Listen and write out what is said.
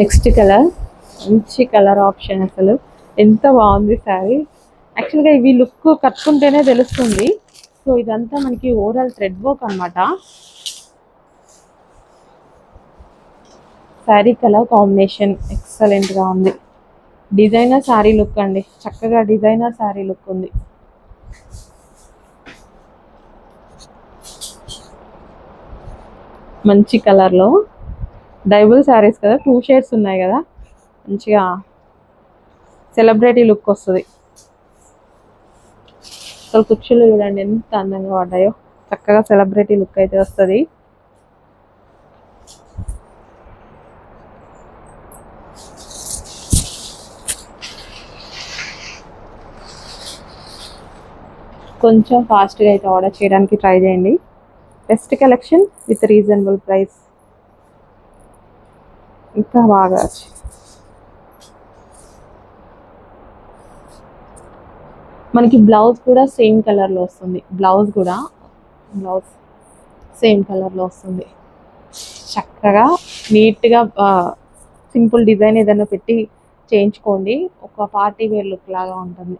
Next colour, మంచి colour option, అసలు ఎంత బాగుంది శారీ. యాక్చువల్గా ఇవి లుక్ కట్టుకుంటేనే తెలుస్తుంది. సో ఇదంతా మనకి ఓవరాల్ థ్రెడ్ వర్క్ అనమాట. శారీ కలర్ కాంబినేషన్ ఎక్సలెంట్గా ఉంది. డిజైనర్ శారీ లుక్ అండి, చక్కగా డిజైనర్ శారీ లుక్ ఉంది. మంచి కలర్లో డైబుల్ శారీస్ కదా, 2 షేడ్స్ ఉన్నాయి కదా, మంచిగా సెలబ్రిటీ లుక్ వస్తుంది. అసలు కుర్చీలు చూడండి ఎంత అందంగా పడ్డాయో, చక్కగా సెలబ్రిటీ లుక్ అయితే వస్తుంది. కొంచెం ఫాస్ట్గా అయితే ఆర్డర్ చేయడానికి ట్రై చేయండి. Best collection with reasonable price. ఇంకా బాగా మనకి బ్లౌజ్ కూడా సేమ్ కలర్లో వస్తుంది. బ్లౌజ్ సేమ్ కలర్లో వస్తుంది. చక్కగా నీట్గా సింపుల్ డిజైన్ ఏదైనా పెట్టి చేయించుకోండి, ఒక పార్టీ వేర్ లుక్ లాగా ఉంటుంది.